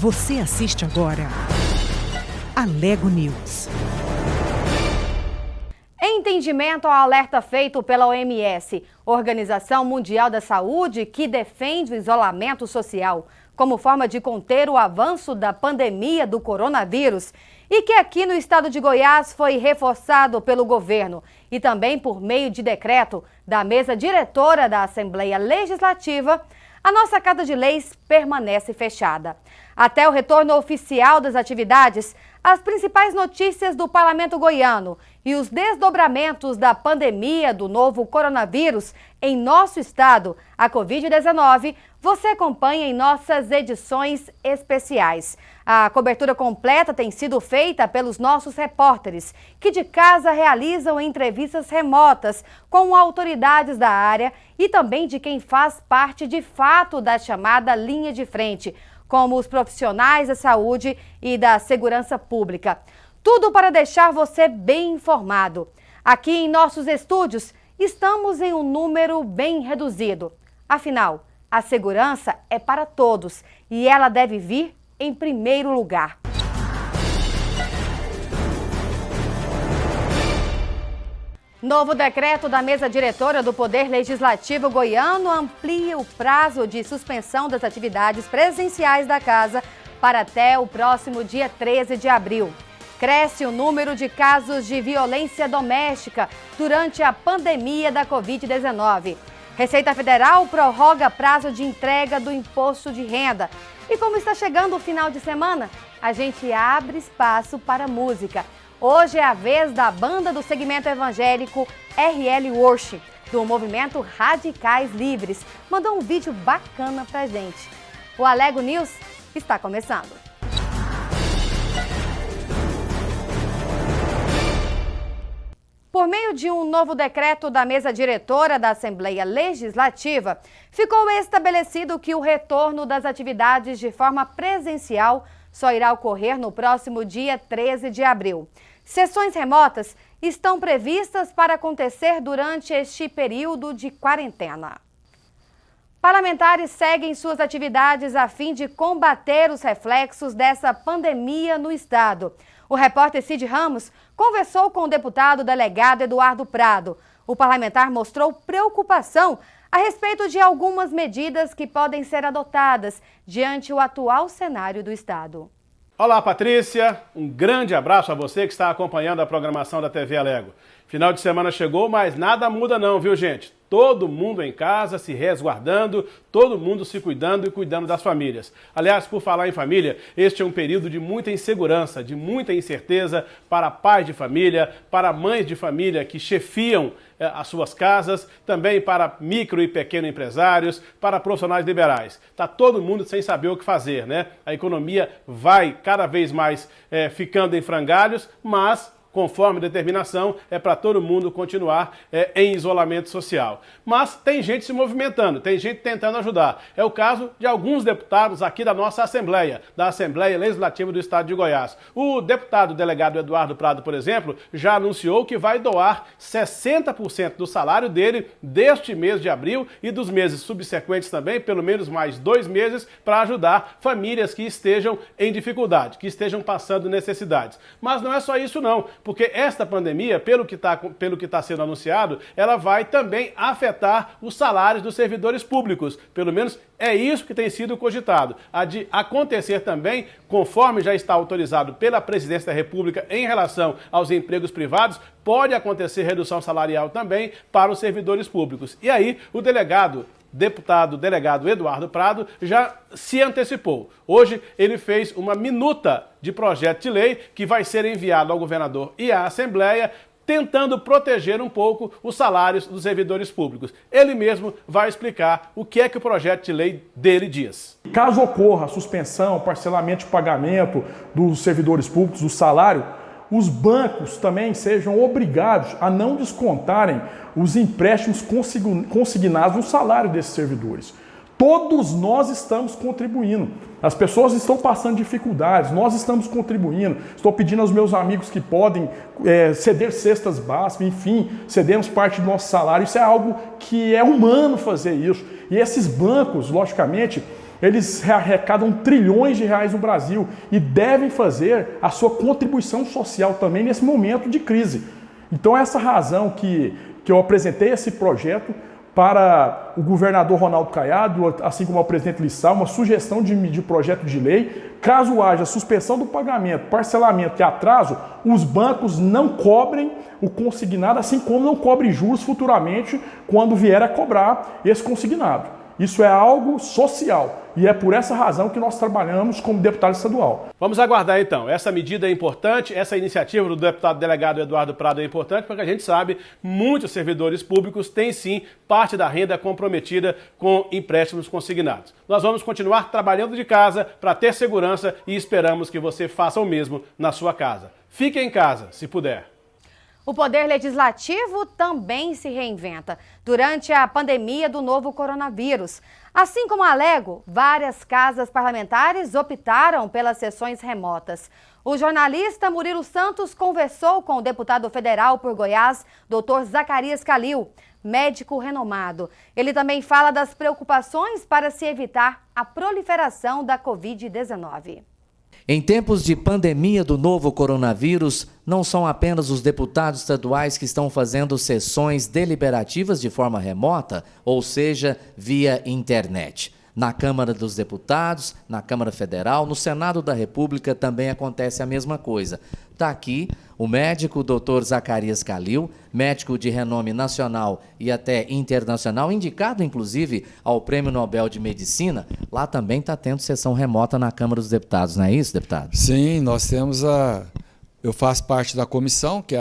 Você assiste agora Alego News. Em entendimento ao alerta feito pela OMS, Organização Mundial da Saúde, que defende o isolamento social como forma de conter o avanço da pandemia do coronavírus, e que aqui no estado de Goiás foi reforçado pelo governo e também por meio de decreto da mesa diretora da Assembleia Legislativa, a nossa Casa de Leis permanece fechada. Até o retorno oficial das atividades, as principais notícias do Parlamento goiano e os desdobramentos da pandemia do novo coronavírus em nosso estado, a Covid-19, você acompanha em nossas edições especiais. A cobertura completa tem sido feita pelos nossos repórteres, que de casa realizam entrevistas remotas com autoridades da área e também de quem faz parte de fato da chamada linha de frente, como os profissionais da saúde e da segurança pública. Tudo para deixar você bem informado. Aqui em nossos estúdios, estamos em um número bem reduzido. Afinal, a segurança é para todos e ela deve vir em primeiro lugar. Novo decreto da mesa diretora do Poder Legislativo goiano amplia o prazo de suspensão das atividades presenciais da Casa para até o próximo dia 13 de abril. Cresce o número de casos de violência doméstica durante a pandemia da Covid-19. Receita Federal prorroga prazo de entrega do imposto de renda. E como está chegando o final de semana, a gente abre espaço para música. Hoje é a vez da banda do segmento evangélico RL Worship, do movimento Radicais Livres. Mandou um vídeo bacana pra gente. O Alego News está começando. Por meio de um novo decreto da mesa diretora da Assembleia Legislativa, ficou estabelecido que o retorno das atividades de forma presencial só irá ocorrer no próximo dia 13 de abril. Sessões remotas estão previstas para acontecer durante este período de quarentena. Parlamentares seguem suas atividades a fim de combater os reflexos dessa pandemia no estado. O repórter Cid Ramos conversou com o deputado delegado Eduardo Prado. O parlamentar mostrou preocupação a respeito de algumas medidas que podem ser adotadas diante o atual cenário do estado. Olá, Patrícia. Um grande abraço a você que está acompanhando a programação da TV Alego. Final de semana chegou, mas nada muda não, viu, gente? Todo mundo em casa, se resguardando, todo mundo se cuidando e cuidando das famílias. Aliás, por falar em família, este é um período de muita insegurança, de muita incerteza para pais de família, para mães de família que chefiam as suas casas, também para micro e pequeno empresários, para profissionais liberais. Está todo mundo sem saber o que fazer, né? A economia vai cada vez mais ficando em frangalhos, mas conforme determinação, é para todo mundo continuar em isolamento social. Mas tem gente se movimentando, tem gente tentando ajudar. É o caso de alguns deputados aqui da nossa Assembleia, da Assembleia Legislativa do Estado de Goiás. O deputado delegado Eduardo Prado, por exemplo, já anunciou que vai doar 60% do salário dele deste mês de abril e dos meses subsequentes também, pelo menos mais 2 meses, para ajudar famílias que estejam em dificuldade, que estejam passando necessidades. Mas não é só isso não, porque esta pandemia, pelo que está sendo anunciado, ela vai também afetar os salários dos servidores públicos. Pelo menos é isso que tem sido cogitado. Há de acontecer também, conforme já está autorizado pela Presidência da República em relação aos empregos privados, pode acontecer redução salarial também para os servidores públicos. E aí, o deputado delegado Eduardo Prado já se antecipou. Hoje ele fez uma minuta de projeto de lei que vai ser enviado ao governador e à Assembleia, tentando proteger um pouco os salários dos servidores públicos. Ele mesmo vai explicar o que é que o projeto de lei dele diz. Caso ocorra a suspensão, parcelamento de pagamento dos servidores públicos, do salário, os bancos também sejam obrigados a não descontarem os empréstimos consignados no salário desses servidores. Todos nós estamos contribuindo. As pessoas estão passando dificuldades, nós estamos contribuindo. Estou pedindo aos meus amigos que podem ceder cestas básicas, enfim, cedemos parte do nosso salário. Isso é algo que é humano fazer isso. E esses bancos, logicamente, Eles arrecadam trilhões de reais no Brasil e devem fazer a sua contribuição social também nesse momento de crise. Então, essa razão que eu apresentei esse projeto para o governador Ronaldo Caiado, assim como ao presidente Lissau, uma sugestão de projeto de lei. Caso haja suspensão do pagamento, parcelamento e atraso, os bancos não cobrem o consignado, assim como não cobrem juros futuramente quando vier a cobrar esse consignado. Isso é algo social e é por essa razão que nós trabalhamos como deputado estadual. Vamos aguardar então. Essa medida é importante, essa iniciativa do deputado delegado Eduardo Prado é importante porque a gente sabe muitos servidores públicos têm sim parte da renda comprometida com empréstimos consignados. Nós vamos continuar trabalhando de casa para ter segurança e esperamos que você faça o mesmo na sua casa. Fique em casa, se puder. O Poder Legislativo também se reinventa durante a pandemia do novo coronavírus. Assim como a Alego, várias casas parlamentares optaram pelas sessões remotas. O jornalista Murilo Santos conversou com o deputado federal por Goiás, Dr. Zacarias Calil, médico renomado. Ele também fala das preocupações para se evitar a proliferação da Covid-19. Em tempos de pandemia do novo coronavírus, não são apenas os deputados estaduais que estão fazendo sessões deliberativas de forma remota, ou seja, via internet. Na Câmara dos Deputados, na Câmara Federal, no Senado da República também acontece a mesma coisa. Está aqui o médico Dr. Zacarias Calil, médico de renome nacional e até internacional, indicado inclusive ao Prêmio Nobel de Medicina. Lá também está tendo sessão remota na Câmara dos Deputados, não é isso, deputado? Sim, nós temos eu faço parte da comissão, que é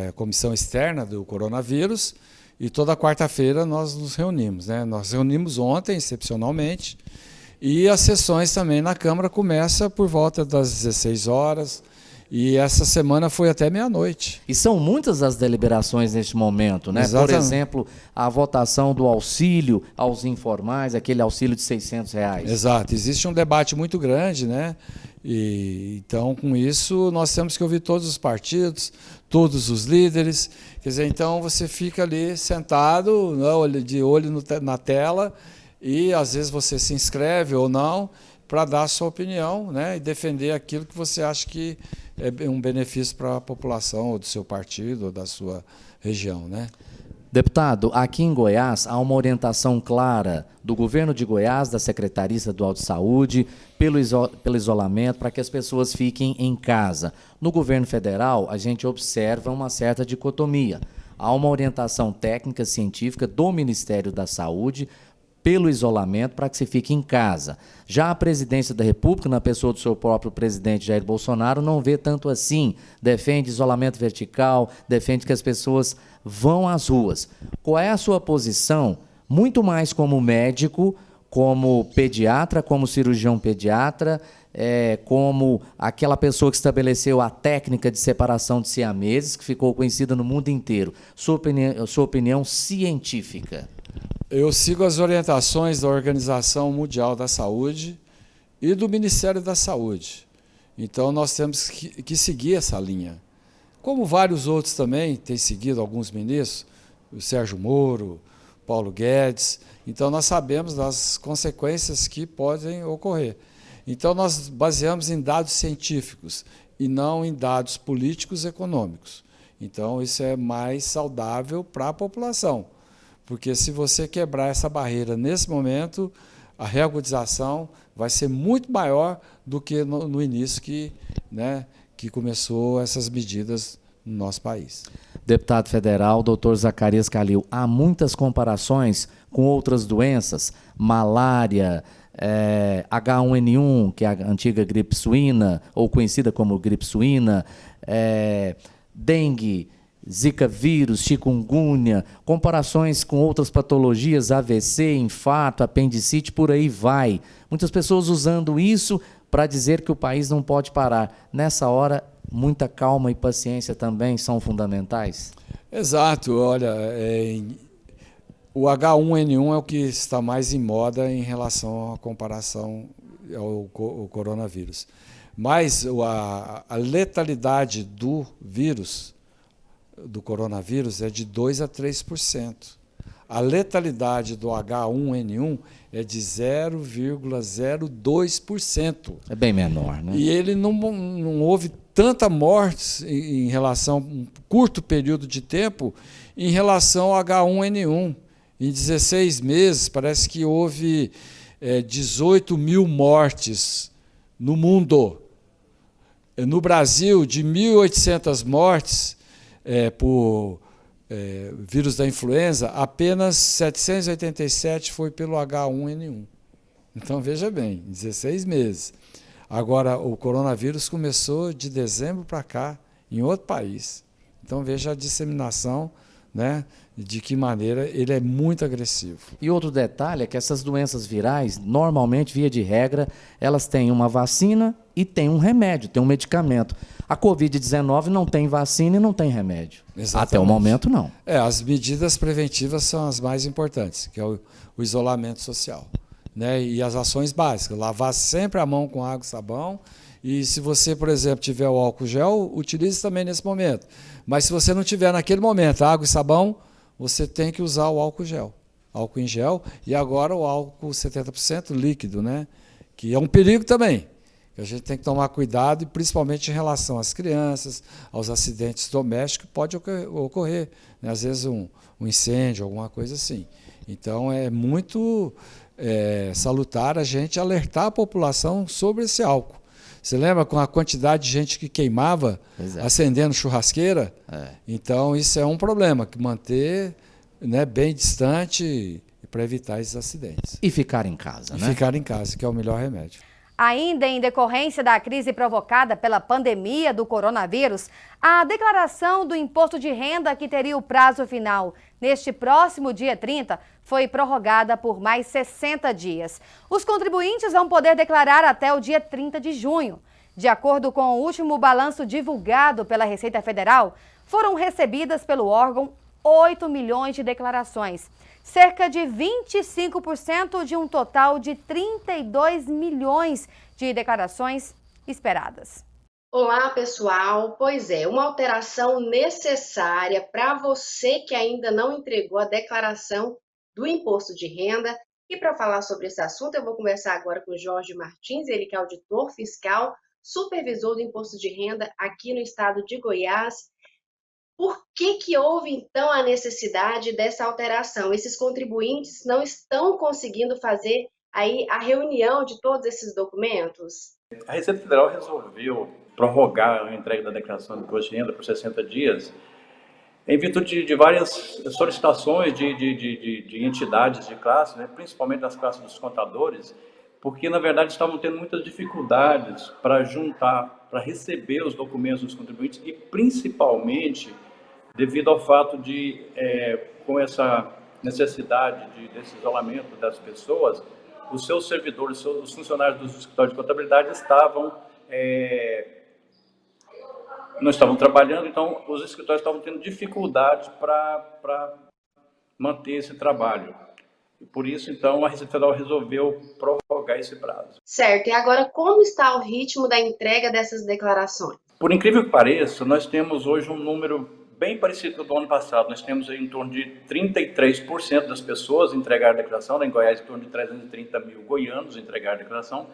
a comissão externa do coronavírus, e toda quarta-feira nós nos reunimos, né? Nós reunimos ontem, excepcionalmente, e as sessões também na Câmara começam por volta das 16 horas, e essa semana foi até meia-noite. E são muitas as deliberações neste momento, né? Exatamente. Por exemplo, a votação do auxílio aos informais, aquele auxílio de R$600. Exato, existe um debate muito grande, né? E então, com isso, nós temos que ouvir todos os partidos, todos os líderes. Quer dizer, então você fica ali sentado, de olho na tela, e às vezes você se inscreve ou não para dar a sua opinião, né? E defender aquilo que você acha que é um benefício para a população, ou do seu partido, ou da sua região, né? Deputado, aqui em Goiás há uma orientação clara do governo de Goiás, da Secretaria Estadual de Saúde, pelo isolamento, para que as pessoas fiquem em casa. No governo federal, a gente observa uma certa dicotomia. Há uma orientação técnica científica do Ministério da Saúde pelo isolamento para que se fique em casa. Já a presidência da República, na pessoa do seu próprio presidente Jair Bolsonaro, não vê tanto assim. Defende isolamento vertical, defende que as pessoas vão às ruas. Qual é a sua posição, muito mais como médico, como pediatra, como cirurgião pediatra, como aquela pessoa que estabeleceu a técnica de separação de siameses, que ficou conhecida no mundo inteiro? Sua opinião científica. Eu sigo as orientações da Organização Mundial da Saúde e do Ministério da Saúde. Então, nós temos que seguir essa linha. Como vários outros também têm seguido, alguns ministros, o Sérgio Moro, Paulo Guedes. Então, nós sabemos das consequências que podem ocorrer. Então, nós baseamos em dados científicos e não em dados políticos e econômicos. Então, isso é mais saudável para a população. Porque se você quebrar essa barreira nesse momento, a reagudização vai ser muito maior do que no início que começou essas medidas no nosso país. Deputado federal, Dr. Zacarias Calil, há muitas comparações com outras doenças, malária, H1N1, que é a antiga gripe suína, ou conhecida como gripe suína, dengue, Zika vírus, chikungunya, comparações com outras patologias, AVC, infarto, apendicite, por aí vai. Muitas pessoas usando isso para dizer que o país não pode parar. Nessa hora, muita calma e paciência também são fundamentais? Exato. Olha, o H1N1 é o que está mais em moda em relação à comparação ao coronavírus. Mas a letalidade do vírus, do coronavírus, é de 2% a 3%. a letalidade do H1N1 é de 0,02%. É bem menor, né? E ele não houve tanta morte em relação a um curto período de tempo em relação ao H1N1. Em 16 meses, parece que houve 18 mil mortes no mundo. No Brasil, de 1.800 mortes por vírus da influenza, apenas 787 foi pelo H1N1. Então, veja bem, 16 meses. Agora, o coronavírus começou de dezembro para cá, em outro país. Então, veja a disseminação, né, de que maneira ele é muito agressivo. E outro detalhe é que essas doenças virais, normalmente, via de regra, elas têm uma vacina e tem um remédio, tem um medicamento. A Covid-19 não tem vacina e não tem remédio. Exatamente. Até o momento, não. As medidas preventivas são as mais importantes, que é o isolamento social, né? E as ações básicas, lavar sempre a mão com água e sabão. E se você, por exemplo, tiver o álcool gel, utilize também nesse momento. Mas se você não tiver naquele momento água e sabão, você tem que usar o álcool gel. Álcool em gel e agora o álcool 70% líquido, né? Que é um perigo também. A gente tem que tomar cuidado, e principalmente em relação às crianças, aos acidentes domésticos, que pode ocorrer, né? Às vezes um incêndio, alguma coisa assim. Então, é muito salutar a gente alertar a população sobre esse álcool. Você lembra com a quantidade de gente que queimava, acendendo churrasqueira? Então, isso é um problema, que manter, né, bem distante para evitar esses acidentes. E ficar em casa, né? Ficar em casa, que é o melhor remédio. Ainda em decorrência da crise provocada pela pandemia do coronavírus, a declaração do imposto de renda, que teria o prazo final neste próximo dia 30, foi prorrogada por mais 60 dias. Os contribuintes vão poder declarar até o dia 30 de junho. De acordo com o último balanço divulgado pela Receita Federal, foram recebidas pelo órgão 8 milhões de declarações, cerca de 25% de um total de 32 milhões de declarações esperadas. Olá, pessoal. Pois é, uma alteração necessária para você que ainda não entregou a declaração do imposto de renda. E para falar sobre esse assunto, eu vou conversar agora com o Jorge Martins, ele que é auditor fiscal, supervisor do imposto de renda aqui no estado de Goiás. Por que houve, então, a necessidade dessa alteração? Esses contribuintes não estão conseguindo fazer aí a reunião de todos esses documentos? A Receita Federal resolveu prorrogar a entrega da declaração de imposto de renda por 60 dias em virtude de várias solicitações de entidades de classe, né, principalmente das classes dos contadores, porque, na verdade, estavam tendo muitas dificuldades para juntar, para receber os documentos dos contribuintes e, principalmente, devido ao fato de, com essa necessidade desse isolamento das pessoas, os seus servidores, os funcionários dos escritórios de contabilidade não estavam trabalhando, então os escritórios estavam tendo dificuldade para manter esse trabalho. E por isso, então, a Receita Federal resolveu prorrogar esse prazo. Certo. E agora, como está o ritmo da entrega dessas declarações? Por incrível que pareça, nós temos hoje um número bem parecido com o do ano passado. Nós temos aí em torno de 33% das pessoas entregaram a declaração, em Goiás em torno de 330 mil goianos entregaram a declaração.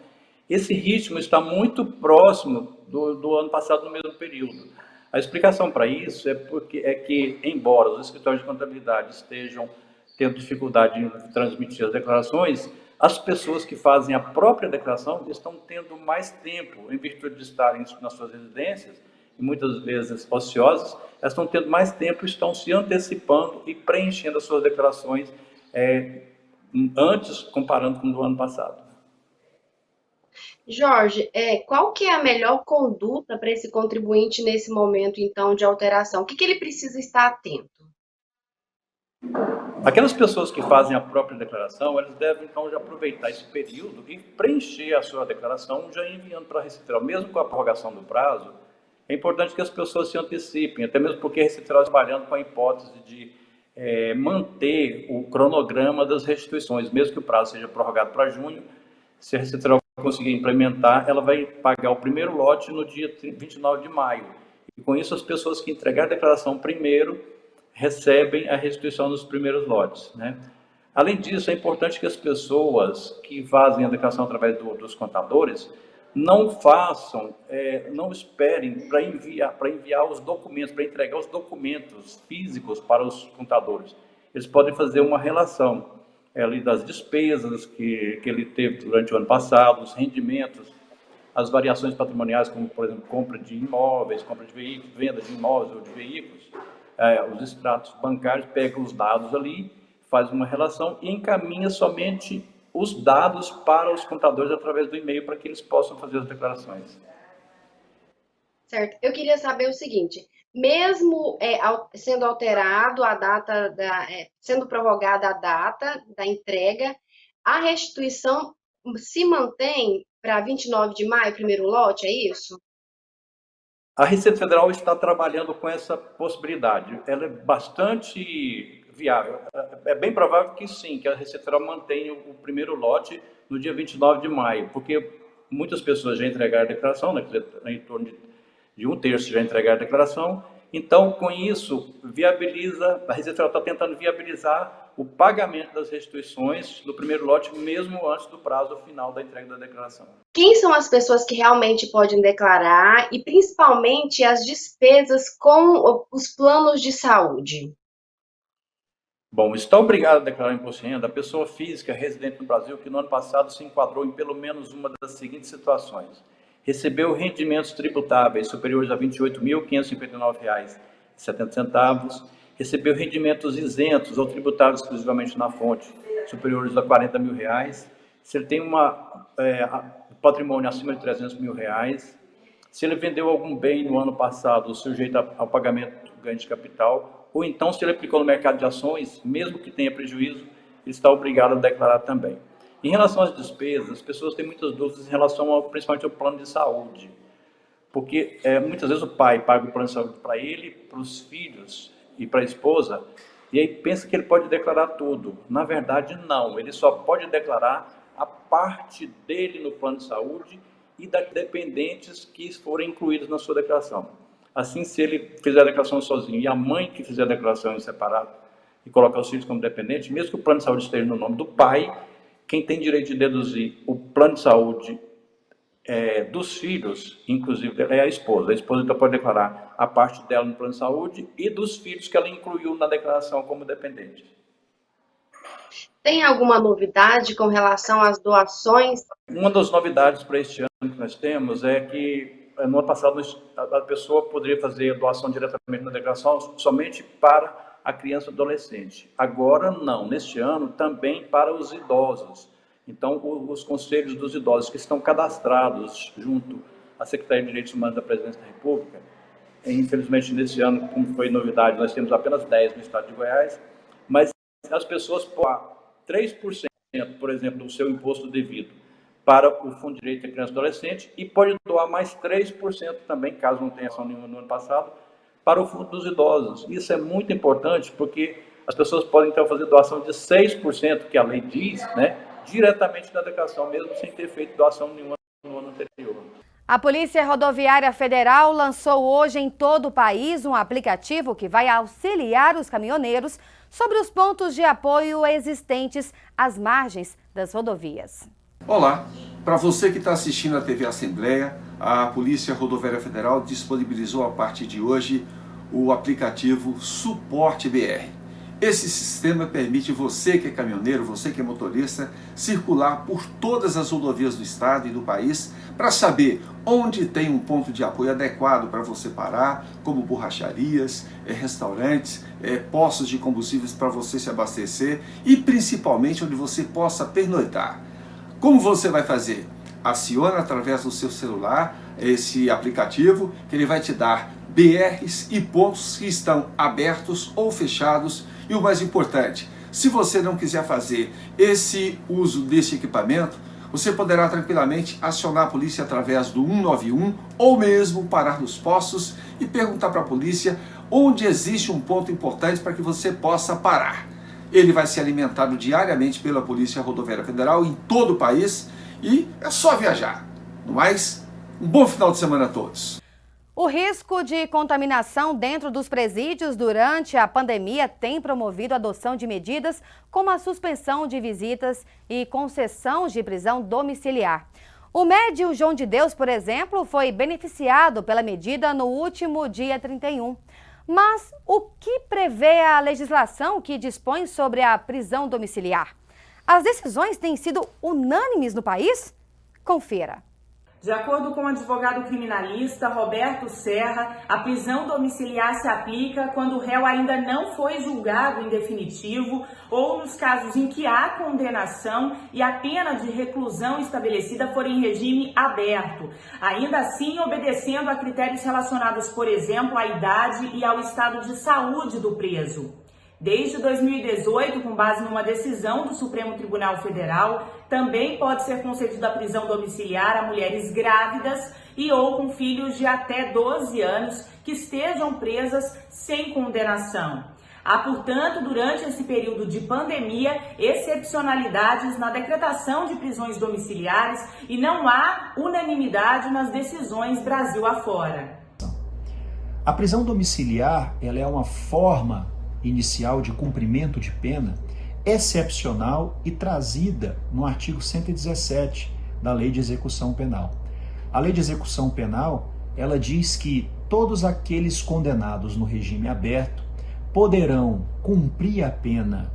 Esse ritmo está muito próximo do ano passado no mesmo período. A explicação para isso é que, embora os escritórios de contabilidade estejam tendo dificuldade em transmitir as declarações, as pessoas que fazem a própria declaração estão tendo mais tempo, em virtude de estarem nas suas residências, e muitas vezes ociosas, elas estão tendo mais tempo, estão se antecipando e preenchendo as suas declarações antes, comparando com o do ano passado. Jorge, qual que é a melhor conduta para esse contribuinte nesse momento, então, de alteração? O que ele precisa estar atento? Aquelas pessoas que fazem a própria declaração, elas devem, então, já aproveitar esse período e preencher a sua declaração, já enviando para a Receita Federal. Mesmo com a prorrogação do prazo, é importante que as pessoas se antecipem, até mesmo porque a Receita Federal está trabalhando com a hipótese de manter o cronograma das restituições, mesmo que o prazo seja prorrogado para junho. Se a Receita Federal conseguir implementar, ela vai pagar o primeiro lote no dia 29 de maio. E com isso, as pessoas que entregarem a declaração primeiro recebem a restituição dos primeiros lotes, né? Além disso, é importante que as pessoas que fazem a declaração através dos contadores não façam, não esperem para enviar os documentos, para entregar os documentos físicos para os contadores. Eles podem fazer uma relação ali das despesas que ele teve durante o ano passado, os rendimentos, as variações patrimoniais, como, por exemplo, compra de imóveis, compra de veículos, venda de imóveis ou de veículos, os extratos bancários, pegam os dados ali, faz uma relação e encaminha somente os dados para os contadores através do e-mail para que eles possam fazer as declarações. Certo. Eu queria saber o seguinte, mesmo sendo alterado a data, sendo prorrogada a data da entrega, a restituição se mantém para 29 de maio, primeiro lote, é isso? A Receita Federal está trabalhando com essa possibilidade. Ela é bastante viável. É bem provável que sim, que a Receita Federal mantenha o primeiro lote no dia 29 de maio, porque muitas pessoas já entregaram a declaração, né, em torno de 1/3 já entregaram a declaração. Então, com isso, a Receita Federal está tentando viabilizar o pagamento das restituições do primeiro lote, mesmo antes do prazo final da entrega da declaração. Quem são as pessoas que realmente podem declarar e, principalmente, as despesas com os planos de saúde? Bom, está obrigado a declarar imposto de renda a pessoa física residente no Brasil que no ano passado se enquadrou em pelo menos uma das seguintes situações. Recebeu rendimentos tributáveis superiores a R$ 28.559,70, recebeu rendimentos isentos ou tributados exclusivamente na fonte, superiores a R$ 40 mil, se ele tem patrimônio acima de R$ 300 mil, se ele vendeu algum bem no ano passado sujeito ao pagamento do ganho de capital, ou então se ele aplicou no mercado de ações, mesmo que tenha prejuízo, ele está obrigado a declarar também. Em relação às despesas, as pessoas têm muitas dúvidas em relação principalmente ao plano de saúde, porque muitas vezes o pai paga o plano de saúde para ele, para os filhos e para a esposa, e aí pensa que ele pode declarar tudo. Na verdade, não. Ele só pode declarar a parte dele no plano de saúde e das dependentes que forem incluídos na sua declaração. Assim, se ele fizer a declaração sozinho e a mãe que fizer a declaração em separado e colocar os filhos como dependentes, mesmo que o plano de saúde esteja no nome do pai, quem tem direito de deduzir o plano de saúde dos filhos, inclusive, é a esposa. A esposa então pode declarar a parte dela no plano de saúde e dos filhos que ela incluiu na declaração como dependentes. Tem alguma novidade com relação às doações? Uma das novidades para este ano que nós temos é que no ano passado a pessoa poderia fazer a doação diretamente na declaração somente para a criança e adolescente. Agora não, neste ano também para os idosos. Então, os conselhos dos idosos que estão cadastrados junto à Secretaria de Direitos Humanos da Presidência da República, infelizmente nesse ano, como foi novidade, nós temos apenas 10 no estado de Goiás, mas as pessoas podem doar 3%, por exemplo, do seu imposto devido para o Fundo de Direito da Criança e Adolescente e pode doar mais 3% também, caso não tenha ação nenhuma no ano passado, para o Fundo dos Idosos. Isso é muito importante porque as pessoas podem então fazer doação de 6%, que a lei diz, né, diretamente da declaração, mesmo sem ter feito doação nenhuma no ano anterior. A Polícia Rodoviária Federal lançou hoje em todo o país um aplicativo que vai auxiliar os caminhoneiros sobre os pontos de apoio existentes às margens das rodovias. Olá, para você que está assistindo a TV Assembleia, a Polícia Rodoviária Federal disponibilizou a partir de hoje o aplicativo Suporte BR. Esse sistema permite você que é caminhoneiro, você que é motorista, circular por todas as rodovias do estado e do país para saber onde tem um ponto de apoio adequado para você parar, como borracharias, restaurantes, postos de combustíveis para você se abastecer e principalmente onde você possa pernoitar. Como você vai fazer? Aciona através do seu celular esse aplicativo que ele vai te dar BRs e pontos que estão abertos ou fechados. E o mais importante, se você não quiser fazer esse uso desse equipamento, você poderá tranquilamente acionar a polícia através do 191 ou mesmo parar nos postos e perguntar para a polícia onde existe um ponto importante para que você possa parar. Ele vai ser alimentado diariamente pela Polícia Rodoviária Federal em todo o país e é só viajar. No mais, um bom final de semana a todos. O risco de contaminação dentro dos presídios durante a pandemia tem promovido a adoção de medidas como a suspensão de visitas e concessão de prisão domiciliar. O médium João de Deus, por exemplo, foi beneficiado pela medida no último dia 31. Mas o que prevê a legislação que dispõe sobre a prisão domiciliar? As decisões têm sido unânimes no país? Confira. De acordo com o advogado criminalista Roberto Serra, a prisão domiciliar se aplica quando o réu ainda não foi julgado em definitivo ou nos casos em que há condenação e a pena de reclusão estabelecida for em regime aberto, ainda assim obedecendo a critérios relacionados, por exemplo, à idade e ao estado de saúde do preso. Desde 2018, com base numa decisão do Supremo Tribunal Federal, também pode ser concedida a prisão domiciliar a mulheres grávidas e ou com filhos de até 12 anos que estejam presas sem condenação. Há, portanto, durante esse período de pandemia, excepcionalidades na decretação de prisões domiciliares e não há unanimidade nas decisões Brasil afora. A prisão domiciliar, ela é uma forma inicial de cumprimento de pena excepcional e trazida no artigo 117 da Lei de Execução Penal. A Lei de Execução Penal, ela diz que todos aqueles condenados no regime aberto poderão cumprir a pena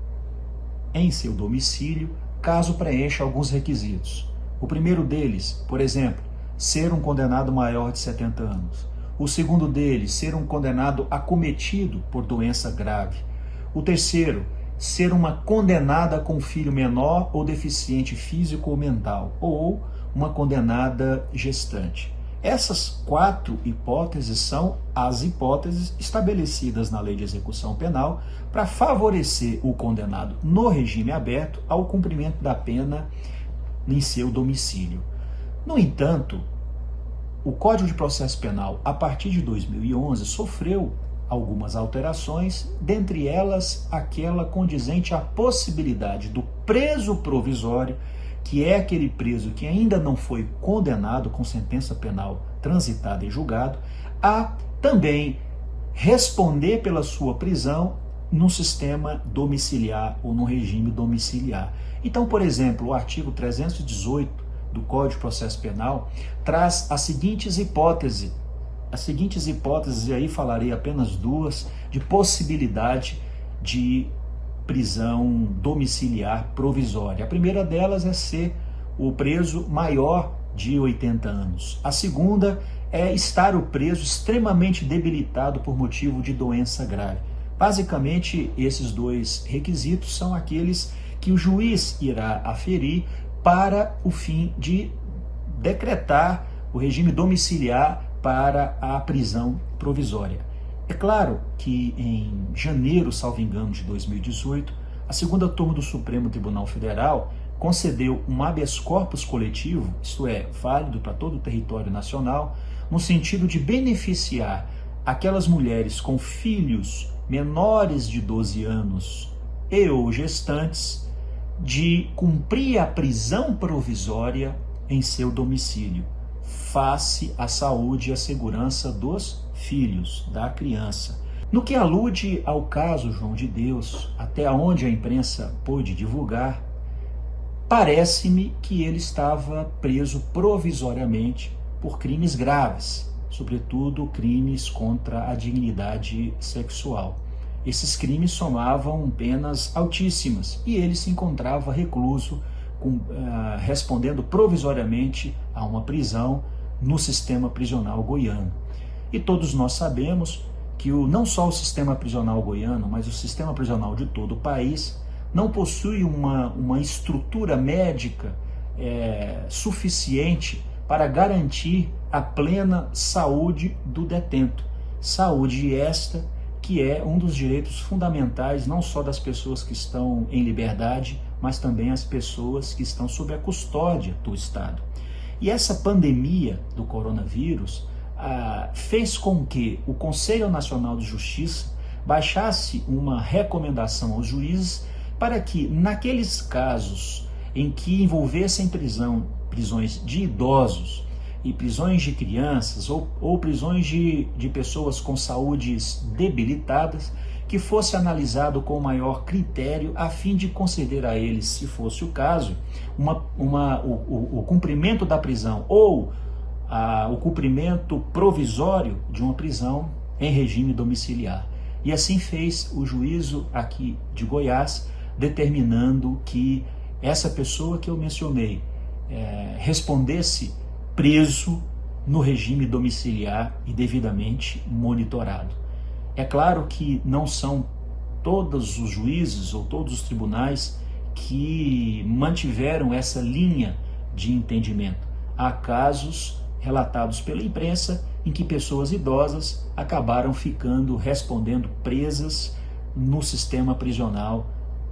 em seu domicílio caso preencha alguns requisitos. O primeiro deles, por exemplo, ser um condenado maior de 70 anos. O segundo deles, ser um condenado acometido por doença grave. O terceiro, ser uma condenada com filho menor ou deficiente físico ou mental, ou uma condenada gestante. Essas 4 hipóteses são as hipóteses estabelecidas na Lei de Execução Penal para favorecer o condenado no regime aberto ao cumprimento da pena em seu domicílio. No entanto, o Código de Processo Penal, a partir de 2011, sofreu algumas alterações, dentre elas aquela condizente à possibilidade do preso provisório, que é aquele preso que ainda não foi condenado com sentença penal transitada em julgado, a também responder pela sua prisão no sistema domiciliar ou no regime domiciliar. Então, por exemplo, o artigo 318 do Código de Processo Penal traz as seguintes hipóteses, e aí falarei apenas 2, de possibilidade de prisão domiciliar provisória. A primeira delas é ser o preso maior de 80 anos. A segunda é estar o preso extremamente debilitado por motivo de doença grave. Basicamente, esses 2 requisitos são aqueles que o juiz irá aferir para o fim de decretar o regime domiciliar para a prisão provisória. É claro que em janeiro, salvo engano, de 2018, a segunda turma do Supremo Tribunal Federal concedeu um habeas corpus coletivo, isto é, válido para todo o território nacional, no sentido de beneficiar aquelas mulheres com filhos menores de 12 anos e ou gestantes de cumprir a prisão provisória em seu domicílio, face à saúde e à segurança dos filhos, da criança. No que alude ao caso João de Deus, até onde a imprensa pôde divulgar, parece-me que ele estava preso provisoriamente por crimes graves, sobretudo crimes contra a dignidade sexual. Esses crimes somavam penas altíssimas e ele se encontrava recluso, respondendo provisoriamente a uma prisão no sistema prisional goiano. E todos nós sabemos que não só o sistema prisional goiano, mas o sistema prisional de todo o país não possui uma estrutura médica suficiente para garantir a plena saúde do detento. Saúde esta que é um dos direitos fundamentais não só das pessoas que estão em liberdade, mas também as pessoas que estão sob a custódia do Estado. E essa pandemia do coronavírus fez com que o Conselho Nacional de Justiça baixasse uma recomendação aos para que, naqueles casos em que envolvessem prisões de idosos, e prisões de crianças ou prisões de pessoas com saúdes debilitadas, que fosse analisado com maior critério a fim de conceder a eles, se fosse o caso, o cumprimento da prisão ou o cumprimento provisório de uma prisão em regime domiciliar. E assim fez o juízo aqui de Goiás, determinando que essa pessoa que eu mencionei respondesse preso no regime domiciliar e devidamente monitorado. É claro que não são todos os juízes ou todos os tribunais que mantiveram essa linha de entendimento. Há casos relatados pela imprensa em que pessoas idosas acabaram respondendo presas no sistema prisional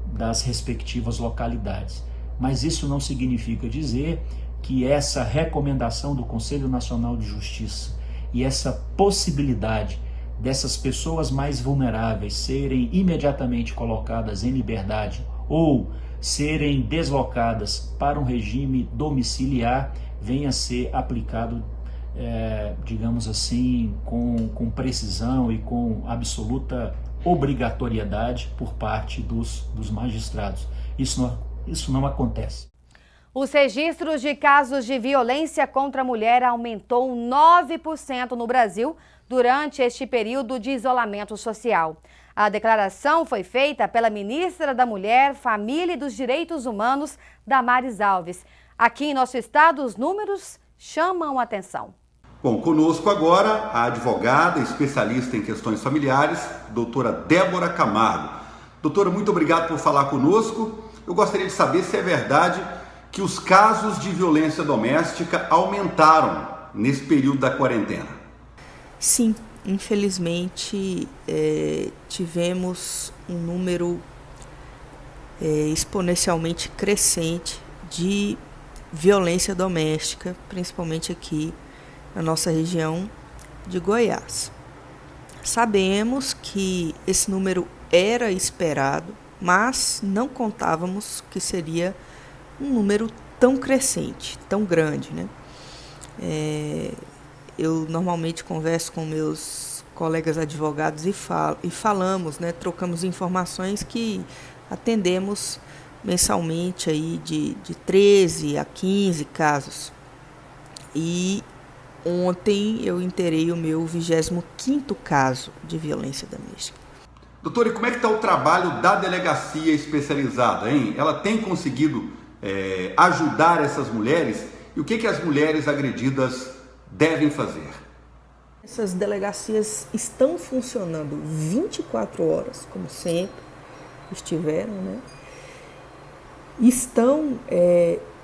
das respectivas localidades. Mas isso não significa dizer que essa recomendação do Conselho Nacional de Justiça e essa possibilidade dessas pessoas mais vulneráveis serem imediatamente colocadas em liberdade ou serem deslocadas para um regime domiciliar venha a ser aplicado, digamos assim, com precisão e com absoluta obrigatoriedade por parte dos magistrados. Isso não acontece. Os registros de casos de violência contra a mulher aumentou 9% no Brasil durante este período de isolamento social. A declaração foi feita pela ministra da Mulher, Família e dos Direitos Humanos, Damares Alves. Aqui em nosso estado, os números chamam a atenção. Bom, conosco agora a advogada, especialista em questões familiares, doutora Débora Camargo. Doutora, muito obrigado por falar conosco. Eu gostaria de saber se é verdade que os casos de violência doméstica aumentaram nesse período da quarentena. Sim, infelizmente tivemos um número exponencialmente crescente de violência doméstica, principalmente aqui na nossa região de Goiás. Sabemos que esse número era esperado, mas não contávamos que seria um número tão crescente, tão grande, né? Eu normalmente converso com meus colegas advogados e falamos, né? Trocamos informações que atendemos mensalmente aí de 13 a 15 casos. E ontem eu inteirei o meu 25º caso de violência doméstica. Doutora, e como é que está o trabalho da delegacia especializada, hein? Ela tem conseguido ajudar essas mulheres? E o que as mulheres agredidas devem fazer? Essas delegacias estão funcionando 24 horas, como sempre estiveram, né? Estão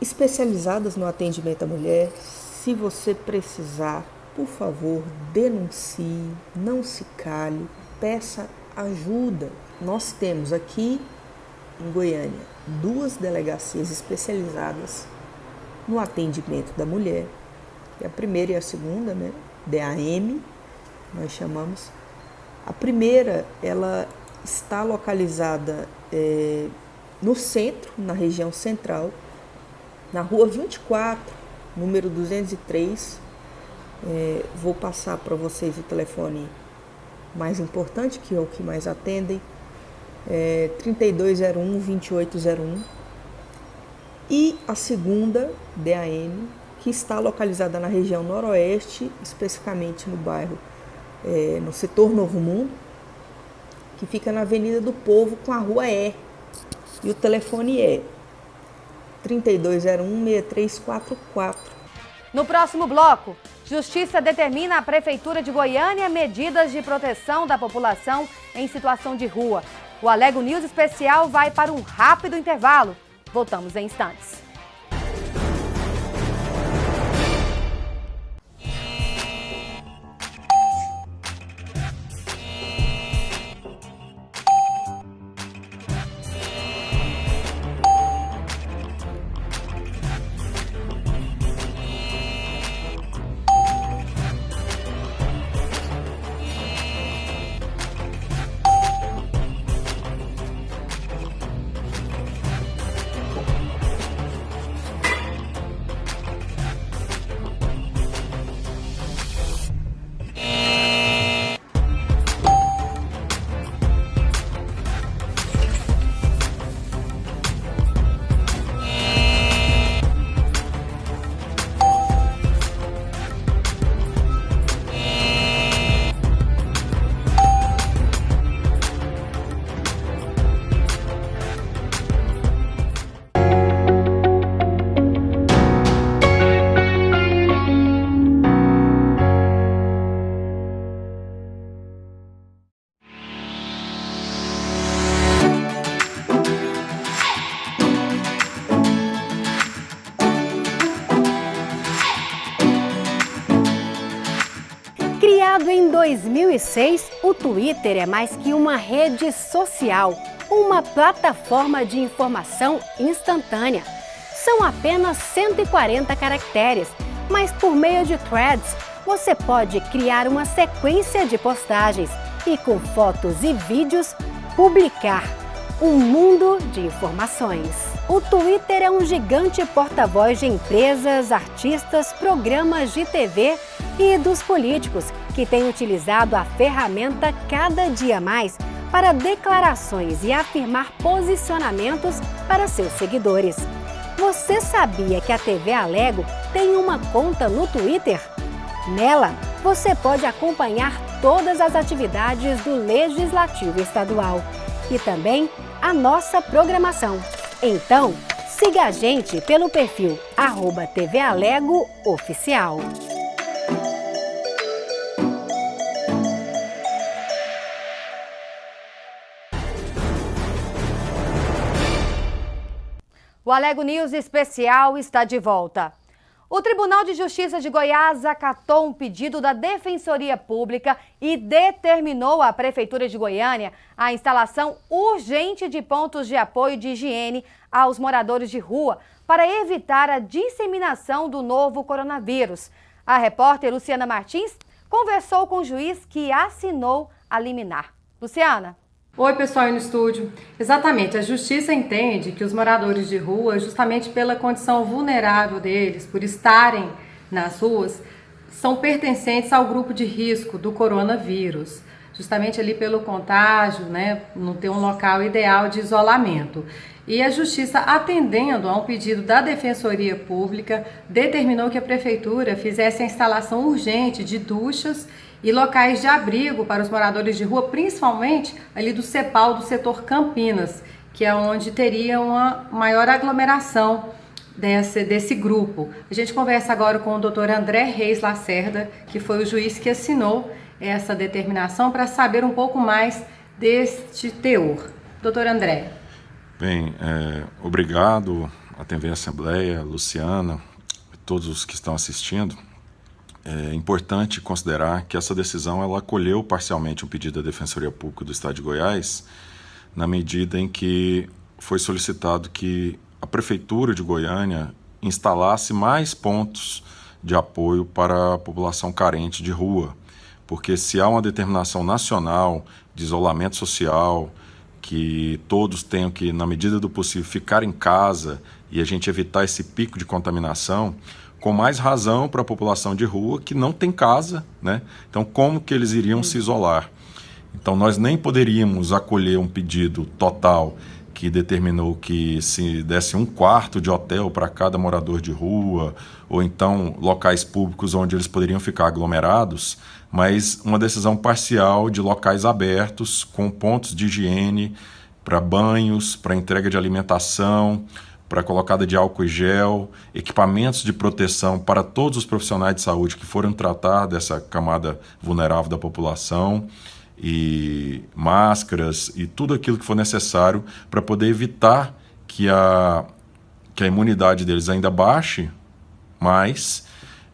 especializadas no atendimento à mulher. Se você precisar, por favor, denuncie, não se cale, peça ajuda. Nós temos aqui em Goiânia 2 delegacias especializadas no atendimento da mulher. A primeira e a segunda, né? DAM, nós chamamos. A primeira, ela está localizada no centro, na região central, na rua 24, número 203. Vou passar para vocês o telefone mais importante, que é o que mais atendem, 3201-2801. E a segunda, DAM, que está localizada na região noroeste, especificamente no bairro, no setor Novo Mundo, que fica na Avenida do Povo com a rua E. E o telefone é 3201-6344. No próximo bloco, Justiça determina à Prefeitura de Goiânia medidas de proteção da população em situação de rua. O Alego News Especial vai para um rápido intervalo. Voltamos em instantes. Criado em 2006, o Twitter é mais que uma rede social, uma plataforma de informação instantânea. São apenas 140 caracteres, mas por meio de threads, você pode criar uma sequência de postagens e, com fotos e vídeos, publicar um mundo de informações. O Twitter é um gigante porta-voz de empresas, artistas, programas de TV e dos políticos, que têm utilizado a ferramenta cada dia mais para declarações e afirmar posicionamentos para seus seguidores. Você sabia que a TV Alego tem uma conta no Twitter? Nela, você pode acompanhar todas as atividades do Legislativo Estadual e também a nossa programação. Então, siga a gente pelo perfil @TV Alego Oficial. O Alego News Especial está de volta. O Tribunal de Justiça de Goiás acatou um pedido da Defensoria Pública e determinou à Prefeitura de Goiânia a instalação urgente de pontos de apoio de higiene aos moradores de rua para evitar a disseminação do novo coronavírus. A repórter Luciana Martins conversou com o juiz que assinou a liminar. Luciana. Oi, pessoal aí no estúdio. Exatamente, a Justiça entende que os moradores de rua, justamente pela condição vulnerável deles, por estarem nas ruas, são pertencentes ao grupo de risco do coronavírus, justamente ali pelo contágio, né, não ter um local ideal de isolamento. E a Justiça, atendendo a um pedido da Defensoria Pública, determinou que a Prefeitura fizesse a instalação urgente de duchas e locais de abrigo para os moradores de rua, principalmente ali do CEPAL, do setor Campinas, que é onde teria uma maior aglomeração desse grupo. A gente conversa agora com o Dr. André Reis Lacerda, que foi o juiz que assinou essa determinação, para saber um pouco mais deste teor. Dr. André. Bem, obrigado à TV Assembleia, Luciana, todos os que estão assistindo. É importante considerar que essa decisão ela acolheu parcialmente o pedido da Defensoria Pública do Estado de Goiás, na medida em que foi solicitado que a Prefeitura de Goiânia instalasse mais pontos de apoio para a população carente de rua, porque se há uma determinação nacional de isolamento social, que todos tenham que, na medida do possível, ficar em casa e a gente evitar esse pico de contaminação, com mais razão para a população de rua que não tem casa, né? Então, como que eles iriam se isolar? Então, nós nem poderíamos acolher um pedido total que determinou que se desse 1/4 de hotel para cada morador de rua, ou então locais públicos onde eles poderiam ficar aglomerados, mas uma decisão parcial de locais abertos, com pontos de higiene para banhos, para entrega de alimentação, para a colocada de álcool e gel, equipamentos de proteção para todos os profissionais de saúde que foram tratar dessa camada vulnerável da população, e máscaras e tudo aquilo que for necessário para poder evitar que a imunidade deles ainda baixe mais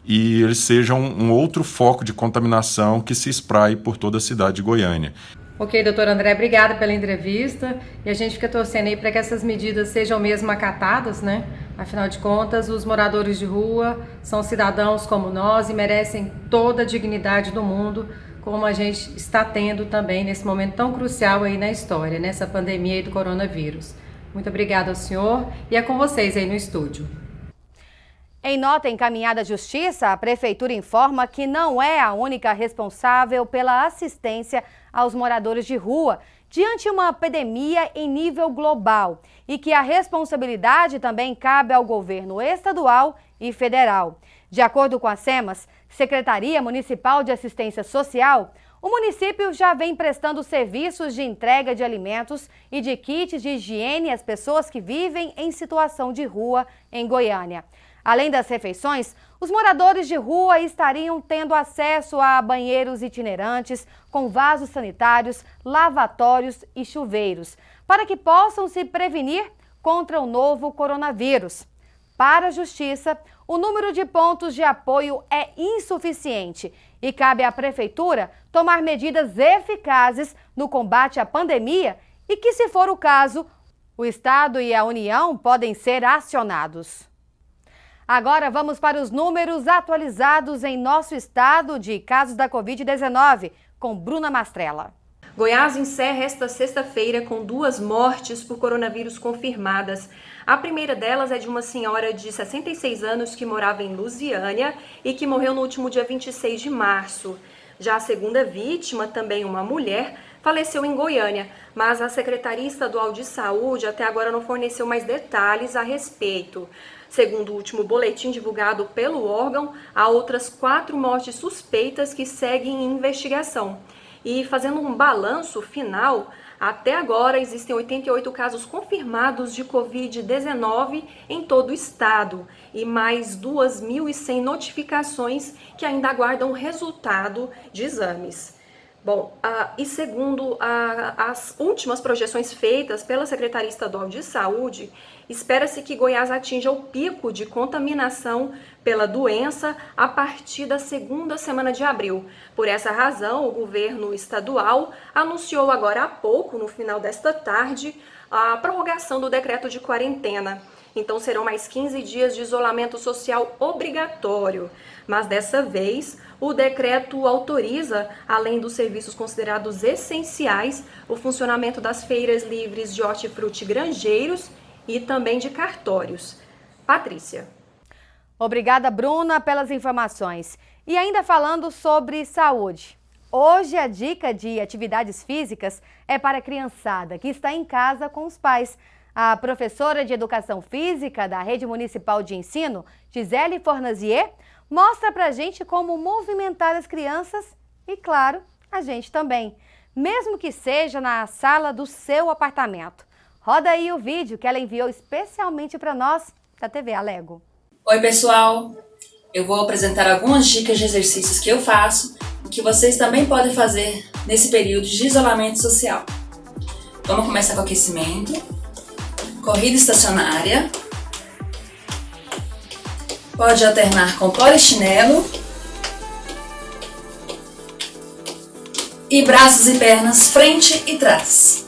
e eles sejam um outro foco de contaminação que se espraie por toda a cidade de Goiânia. Ok, doutor André, obrigada pela entrevista, e a gente fica torcendo aí para que essas medidas sejam mesmo acatadas, né? Afinal de contas, os moradores de rua são cidadãos como nós e merecem toda a dignidade do mundo, como a gente está tendo também nesse momento tão crucial aí na história, nessa pandemia aí do coronavírus. Muito obrigada ao senhor, e é com vocês aí no estúdio. Em nota encaminhada à Justiça, a Prefeitura informa que não é a única responsável pela assistência aos moradores de rua diante uma epidemia em nível global e que a responsabilidade também cabe ao governo estadual e federal. De acordo com a SEMAS, Secretaria Municipal de Assistência Social, o município já vem prestando serviços de entrega de alimentos e de kits de higiene às pessoas que vivem em situação de rua em Goiânia. Além das refeições, os moradores de rua estariam tendo acesso a banheiros itinerantes com vasos sanitários, lavatórios e chuveiros, para que possam se prevenir contra o novo coronavírus. Para a Justiça, o número de pontos de apoio é insuficiente e cabe à Prefeitura tomar medidas eficazes no combate à pandemia e que, se for o caso, o Estado e a União podem ser acionados. Agora vamos para os números atualizados em nosso estado de casos da Covid-19, com Bruna Mastrella. Goiás encerra esta sexta-feira com 2 mortes por coronavírus confirmadas. A primeira delas é de uma senhora de 66 anos que morava em Lusiânia e que morreu no último dia 26 de março. Já a segunda vítima, também uma mulher, faleceu em Goiânia, mas a Secretaria Estadual de Saúde até agora não forneceu mais detalhes a respeito. Segundo o último boletim divulgado pelo órgão, há outras 4 mortes suspeitas que seguem em investigação. E fazendo um balanço final, até agora existem 88 casos confirmados de Covid-19 em todo o estado e mais 2.100 notificações que ainda aguardam o resultado de exames. Bom, e segundo as últimas projeções feitas pela Secretaria Estadual de Saúde, espera-se que Goiás atinja o pico de contaminação pela doença a partir da segunda semana de abril. Por essa razão, o governo estadual anunciou agora há pouco, no final desta tarde, a prorrogação do decreto de quarentena. Então serão mais 15 dias de isolamento social obrigatório. Mas dessa vez, o decreto autoriza, além dos serviços considerados essenciais, o funcionamento das feiras livres de hortifruti granjeiros e também de cartórios. Patrícia. Obrigada, Bruna, pelas informações. E ainda falando sobre saúde. Hoje a dica de atividades físicas é para a criançada que está em casa com os pais. A professora de Educação Física da Rede Municipal de Ensino, Gisele Fornazier, mostra pra gente como movimentar as crianças e, claro, a gente também, mesmo que seja na sala do seu apartamento. Roda aí o vídeo que ela enviou especialmente para nós da TV Alego. Oi pessoal, eu vou apresentar algumas dicas de exercícios que eu faço e que vocês também podem fazer nesse período de isolamento social. Vamos começar com aquecimento, corrida estacionária, pode alternar com polichinelo e braços e pernas frente e trás.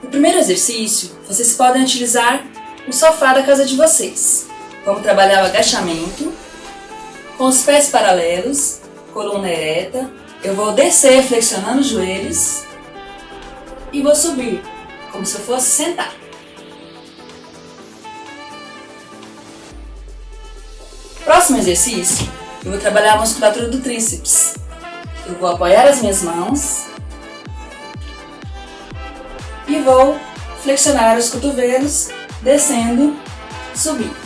O primeiro exercício, vocês podem utilizar o sofá da casa de vocês. Vamos trabalhar o agachamento, com os pés paralelos, coluna ereta. Eu vou descer flexionando os joelhos e vou subir, como se eu fosse sentar. Próximo exercício, eu vou trabalhar a musculatura do tríceps. Eu vou apoiar as minhas mãos e vou flexionar os cotovelos, descendo, subindo.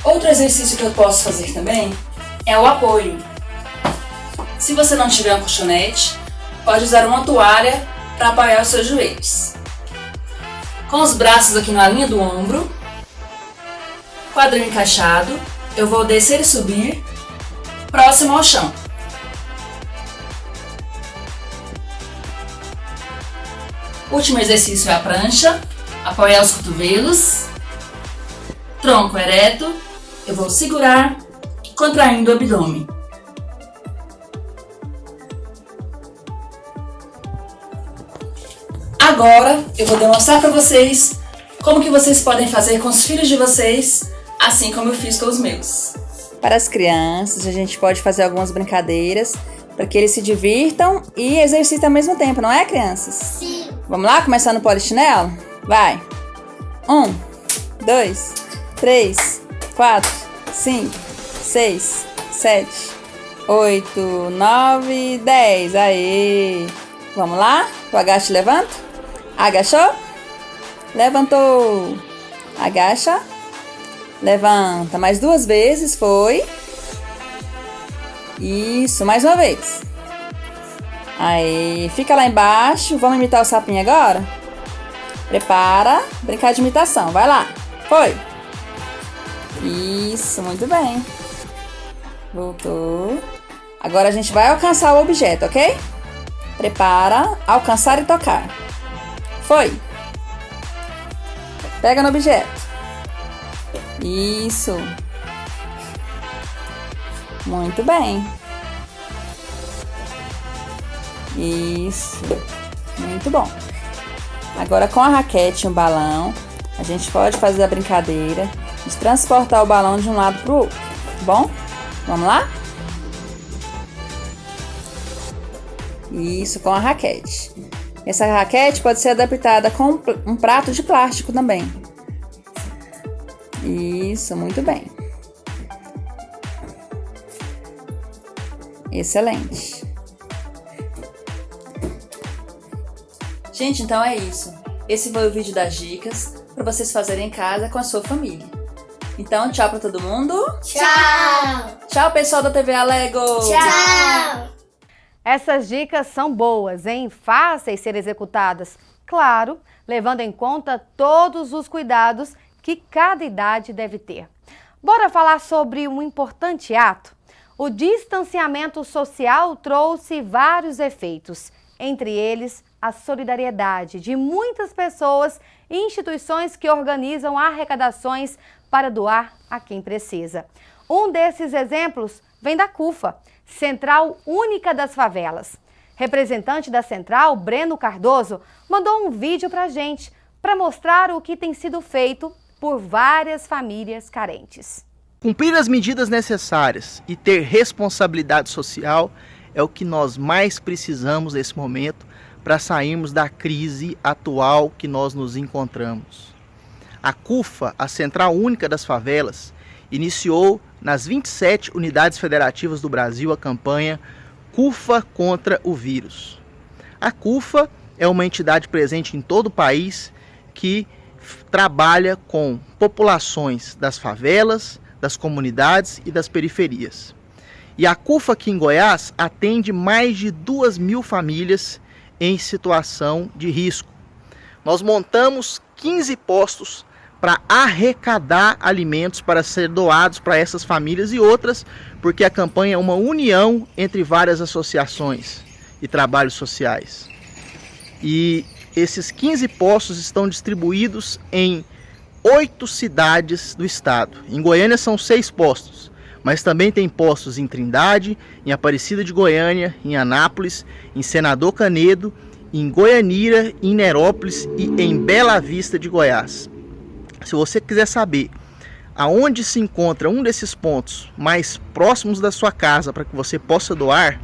Outro exercício que eu posso fazer também é o apoio. Se você não tiver um colchonete, pode usar uma toalha para apoiar os seus joelhos. Com os braços aqui na linha do ombro, quadril encaixado, eu vou descer e subir, próximo ao chão. O último exercício é a prancha, apoiar os cotovelos, tronco ereto, eu vou segurar, contraindo o abdômen. Agora eu vou demonstrar para vocês como que vocês podem fazer com os filhos de vocês, assim como eu fiz com os meus. Para as crianças, a gente pode fazer algumas brincadeiras para que eles se divirtam e exercitem ao mesmo tempo, não é, crianças? Sim. Vamos lá, começar no polichinelo? Vai! 1, 2, 3, 4, 5, 6, 7, 8, 9, 10. Aê! Vamos lá? O agacha e levanta. Agachou? Levantou. Agacha. Levanta. Mais 2 vezes. Foi. Isso. Mais uma vez. Aí. Fica lá embaixo. Vamos imitar o sapinho agora? Prepara. Brincar de imitação. Vai lá. Foi. Isso. Muito bem. Voltou. Agora a gente vai alcançar o objeto, ok? Prepara. Alcançar e tocar. Foi. Pega no objeto. Isso. Muito bem. Isso. Muito bom. Agora com a raquete e um balão, a gente pode fazer a brincadeira de transportar o balão de um lado para o outro. Bom? Vamos lá? Isso, com a raquete. Essa raquete pode ser adaptada com um prato de plástico também. Isso, muito bem. Excelente. Gente, então é isso. Esse foi o vídeo das dicas para vocês fazerem em casa com a sua família. Então, tchau para todo mundo. Tchau! Tchau, pessoal da TV Alego. Tchau! Essas dicas são boas, hein? Fáceis ser executadas. Claro, levando em conta todos os cuidados que cada idade deve ter. Bora falar sobre um importante ato? O distanciamento social trouxe vários efeitos, entre eles a solidariedade de muitas pessoas e instituições que organizam arrecadações para doar a quem precisa. Um desses exemplos vem da CUFA, Central Única das Favelas. Representante da Central, Breno Cardoso, mandou um vídeo pra gente para mostrar o que tem sido feito por várias famílias carentes. Cumprir as medidas necessárias e ter responsabilidade social é o que nós mais precisamos nesse momento para sairmos da crise atual que nós nos encontramos. A CUFA, a Central Única das Favelas, iniciou nas 27 unidades federativas do Brasil a campanha CUFA contra o vírus. A CUFA é uma entidade presente em todo o país que trabalha com populações das favelas, das comunidades e das periferias. E a CUFA aqui em Goiás atende mais de 2.000 famílias em situação de risco. Nós montamos 15 postos para arrecadar alimentos para ser doados para essas famílias e outras, porque a campanha é uma união entre várias associações e trabalhos sociais. E esses 15 postos estão distribuídos em 8 cidades do estado. Em Goiânia são 6 postos, mas também tem postos em Trindade, em Aparecida de Goiânia, em Anápolis, em Senador Canedo, em Goianira, em Nerópolis e em Bela Vista de Goiás. Se você quiser saber aonde se encontra um desses pontos mais próximos da sua casa para que você possa doar,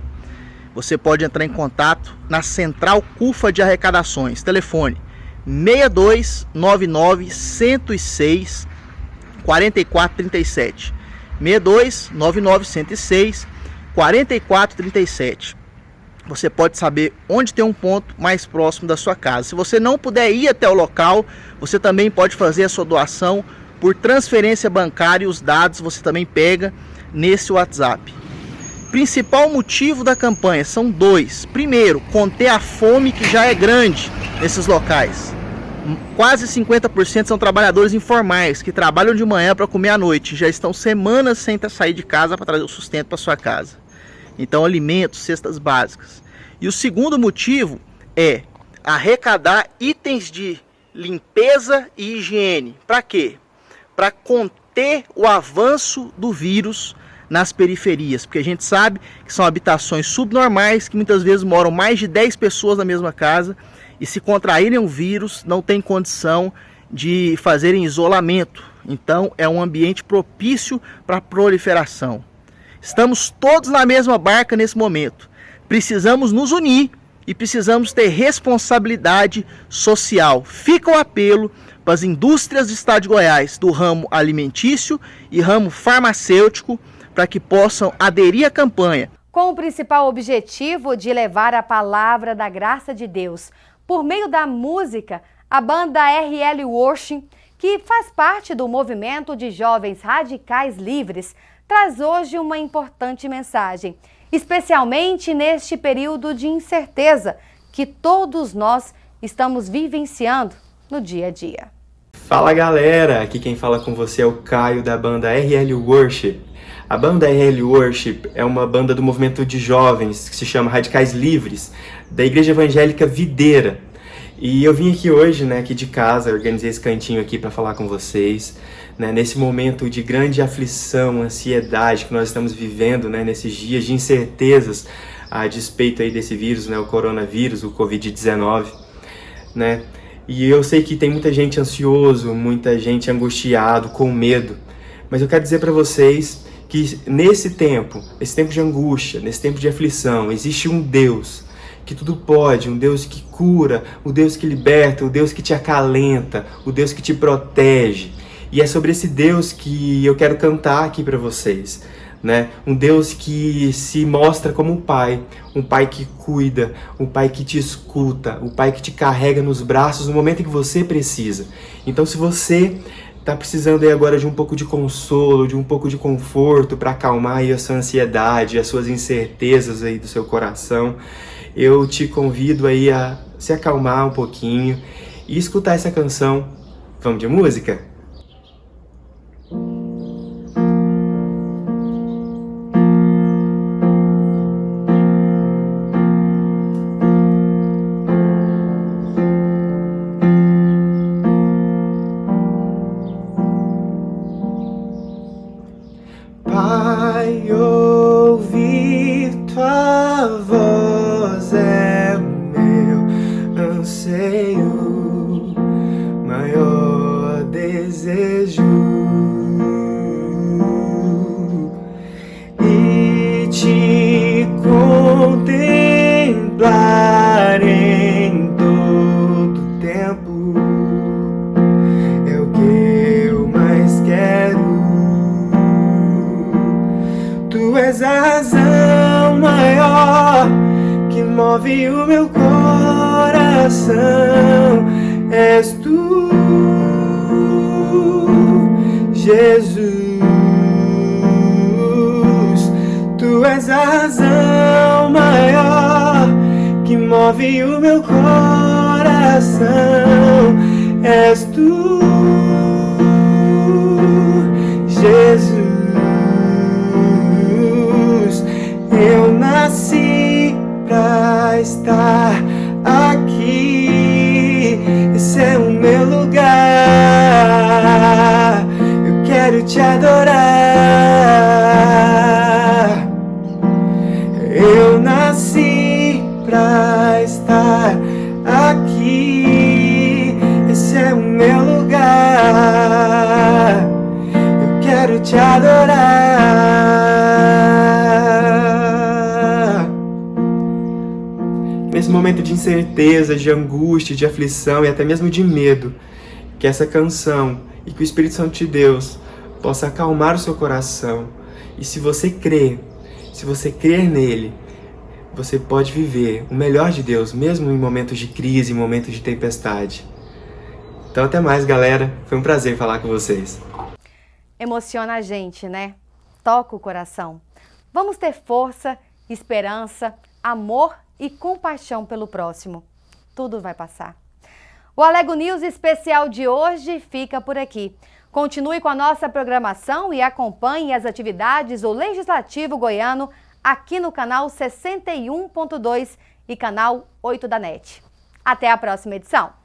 você pode entrar em contato na Central CUFA de Arrecadações. Telefone 6299 106 4437. 6299 106 4437. Você pode saber onde tem um ponto mais próximo da sua casa. Se você não puder ir até o local, você também pode fazer a sua doação por transferência bancária e os dados você também pega nesse WhatsApp. Principal motivo da campanha são 2. Primeiro, conter a fome que já é grande nesses locais. Quase 50% são trabalhadores informais que trabalham de manhã para comer à noite. Já estão semanas sem sair de casa para trazer o sustento para sua casa. Então, alimentos, cestas básicas. E o segundo motivo é arrecadar itens de limpeza e higiene. Para quê? Para conter o avanço do vírus nas periferias, porque a gente sabe que são habitações subnormais, que muitas vezes moram mais de 10 pessoas na mesma casa, e se contraírem o vírus, não tem condição de fazerem isolamento. Então, é um ambiente propício para a proliferação. Estamos todos na mesma barca nesse momento. Precisamos nos unir e precisamos ter responsabilidade social. Fica o apelo para as indústrias do estado de Goiás, do ramo alimentício e ramo farmacêutico, para que possam aderir à campanha. Com o principal objetivo de levar a palavra da graça de Deus por meio da música, a banda RL Worship, que faz parte do movimento de jovens radicais livres, traz hoje uma importante mensagem, especialmente neste período de incerteza que todos nós estamos vivenciando no dia a dia. Fala galera, aqui quem fala com você é o Caio da banda RL Worship. A banda RL Worship é uma banda do movimento de jovens que se chama Radicais Livres, da Igreja Evangélica Videira. E eu vim aqui hoje, né, aqui de casa, organizei esse cantinho aqui para falar com vocês, né, nesse momento de grande aflição, ansiedade que nós estamos vivendo, né, nesses dias de incertezas a despeito aí desse vírus, né, o coronavírus, o Covid-19, né? E eu sei que tem muita gente ansioso, muita gente angustiado, com medo, mas eu quero dizer para vocês que nesse tempo de angústia, nesse tempo de aflição, existe um Deus que tudo pode, um Deus que cura, o Deus que liberta, o Deus que te acalenta, o Deus que te protege. E é sobre esse Deus que eu quero cantar aqui para vocês, né? Um Deus que se mostra como um pai que cuida, um pai que te escuta, um pai que te carrega nos braços no momento em que você precisa. Então, se você está precisando aí agora de um pouco de consolo, de um pouco de conforto para acalmar aí a sua ansiedade, as suas incertezas aí do seu coração, eu te convido aí a se acalmar um pouquinho e escutar essa canção. Vamos de música? Pai, ouvir tua voz é meu anseio, maior desejo, e te contemplar em todo tempo é o que eu mais quero. Tu és a razão maior que move o meu coração. És tu, Jesus. Tu és a razão maior que move o meu coração. És tu, Jesus. Eu nasci pra estar aqui, esse é o meu lugar, eu quero te adorar. Eu nasci pra estar aqui, esse é o meu lugar, eu quero te adorar. Nesse momento de incerteza, de angústia, de aflição e até mesmo de medo, que essa canção e que o Espírito Santo de Deus possa acalmar o seu coração. E se você crer nele, você pode viver o melhor de Deus, mesmo em momentos de crise, em momentos de tempestade. Então até mais, galera. Foi um prazer falar com vocês. Emociona a gente, né? Toca o coração. Vamos ter força, esperança, amor e compaixão pelo próximo. Tudo vai passar. O Alego News especial de hoje fica por aqui. Continue com a nossa programação e acompanhe as atividades do Legislativo Goiano aqui no canal 61.2 e canal 8 da NET. Até a próxima edição.